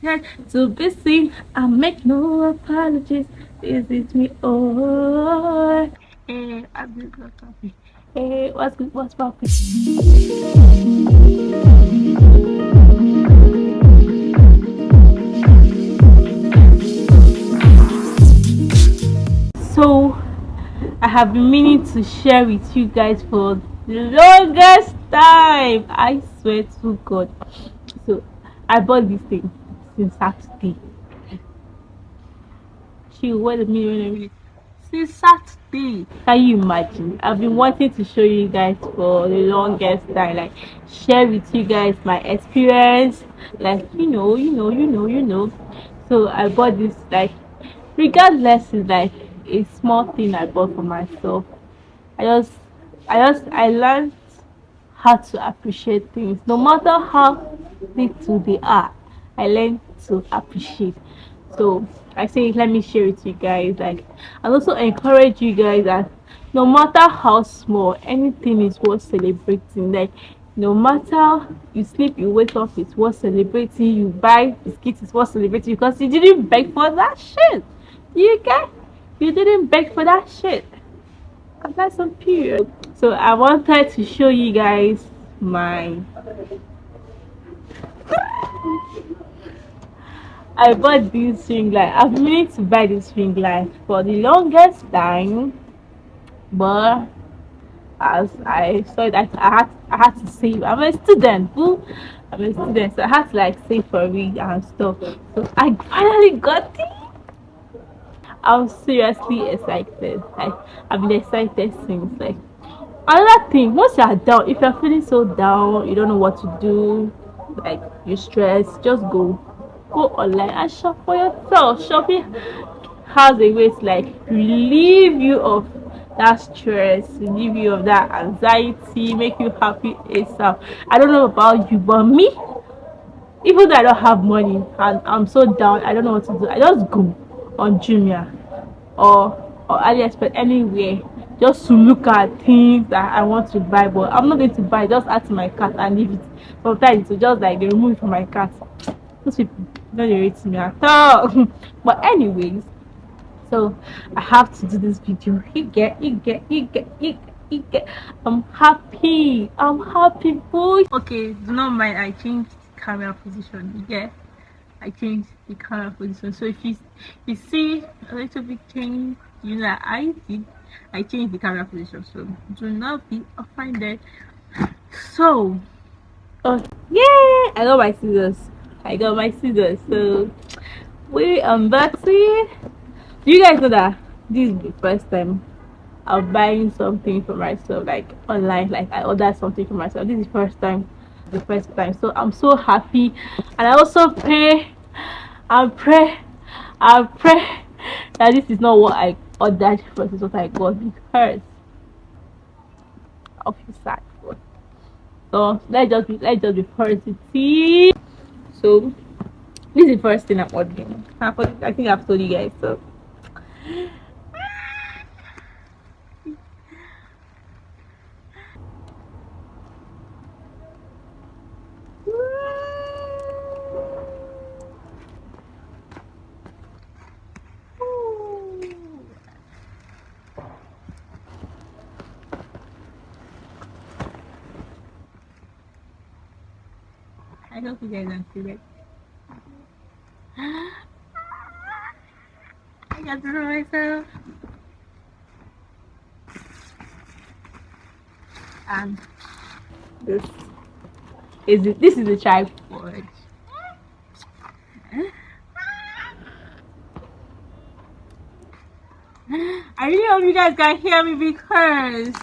Had to be seen. I make no apologies. Visit me, oh. Hey, I'm good, what's poppin'? Hey, what's good, what's poppin'? So, I have been meaning to share with you guys for the longest time. I swear to God. So, I bought this thing since Saturday. She wait a minute. Since Saturday. Can you imagine? I've been wanting to show you guys for the longest time, like share with you guys my experience, like So I bought this, like regardless, is like a small thing I bought for myself. I just I learned how to appreciate things no matter how little they are. I learned to appreciate. So I say let me share it with you guys, like, and also encourage you guys that no matter how small, anything is worth celebrating. Like, no matter you sleep, you wake up, it's worth celebrating. You buy biscuits, it's worth celebrating because you didn't beg for that shit. You get, you didn't beg for that shit. And that's on period. So I wanted to show you guys my, I bought this ring light. I've been meaning to buy this ring light for the longest time, but as I saw it, I had to save. I'm a student, boo. I'm a student, so I had to like save for it and stuff. So I finally got it. I'm seriously excited. Like, I've been excited since. Like, another thing, once you are down, if you're feeling so down, you don't know what to do, like you're stressed, just go online and shop for yourself. Shopping has a way to like relieve you of that stress, relieve you of that anxiety, make you happy ASAP. I don't know about you, but me, even though I don't have money and I'm so down, I don't know what to do, I just go on Jumia or AliExpress, anywhere, just to look at things that I want to buy, but I'm not going to buy, just add to my cart and leave it. Sometimes to just like they remove it from my cart. Those people don't rate me at all. But anyways, so I have to do this video. You get. I'm happy, boy. Okay, do not mind, I changed camera position. You get, I changed the camera position. So if you see a little bit change, you know I did. I changed the camera position. So do not be offended. So, oh yeah, I got my scissors. So we unboxing. Do you guys know that this is the first time I'm buying something for myself, like online? Like, I ordered something for myself. This is the first time. So I'm so happy, and I also pray and pray and pray that this is not what I ordered first. It's what I got, because of his side. So let's just be positive. So this is the first thing I'm ordering. I think I've told you guys. So I hope you guys can see it. I got to know myself. And this this is the tripod. I really hope you guys can hear me, because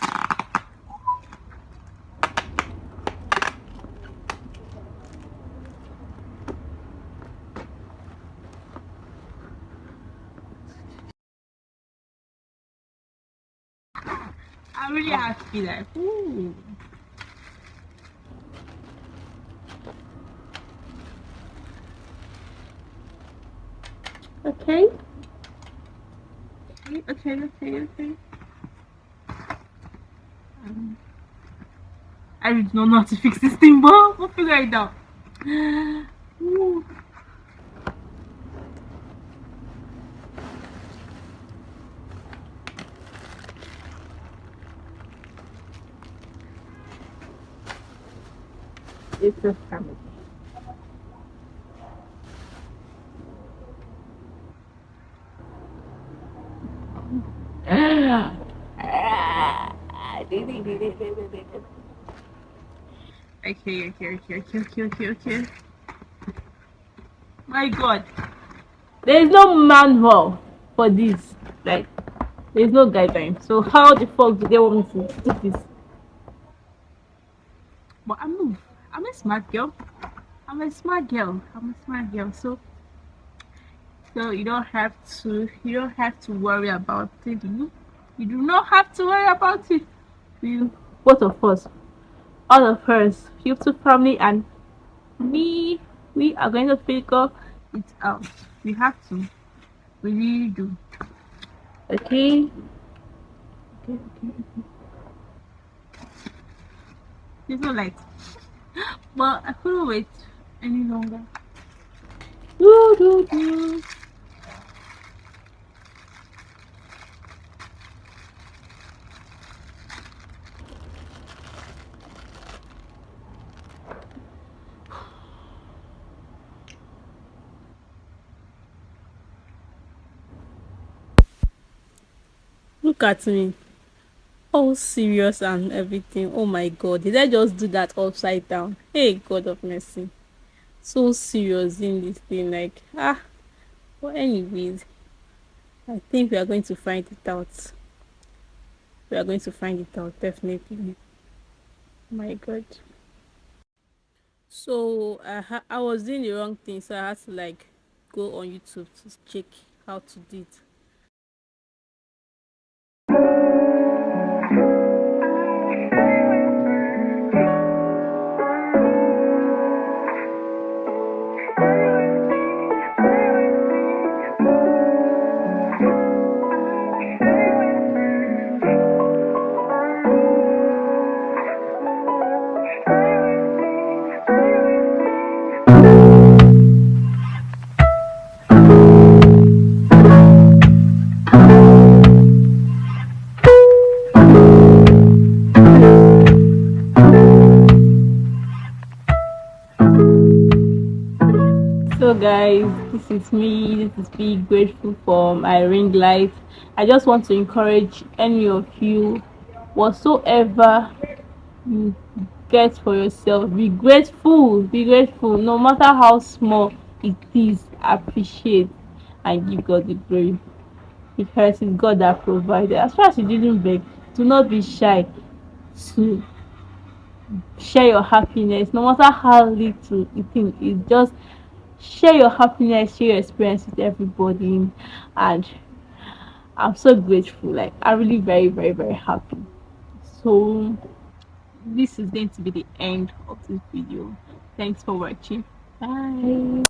I really have to be like, ooh. Okay. Okay. I really don't know how to fix this thing, but we'll figure it out. Ooh. It's a family. Okay, okay, okay, okay, okay, okay, okay. My God, there is no manual for this. Like, there is no guideline. So how the fuck do they want me to do this? But I'm a smart girl. I'm a smart girl. I'm a smart girl. So you don't have to worry about it. You do not have to worry about it. You both of us, all of us, YouTube family and me, we are going to figure it out. We have to. We really do. Okay? Okay, okay. There's no light. But I couldn't wait any longer. Do, do, do. Look at me. All serious and everything. Oh my God. Did I just do that upside down? Hey, God of mercy. So serious in this thing. Like, but anyways, I think we are going to find it out. We are going to find it out, definitely. My God. So I was doing the wrong thing, so I had to like go on YouTube to check how to do it. So guys, this is me. This is me grateful for my ring light. I just want to encourage any of you, whatsoever you get for yourself, be grateful. Be grateful, no matter how small it is. Appreciate and give God the glory because it's God that provided. As far as you didn't beg, do not be shy to share your happiness, no matter how little you think. It's just share your happiness, share your experience with everybody, and I'm so grateful. Like, I'm really very, very, very happy. So this is going to be the end of this video. Thanks for watching. Bye.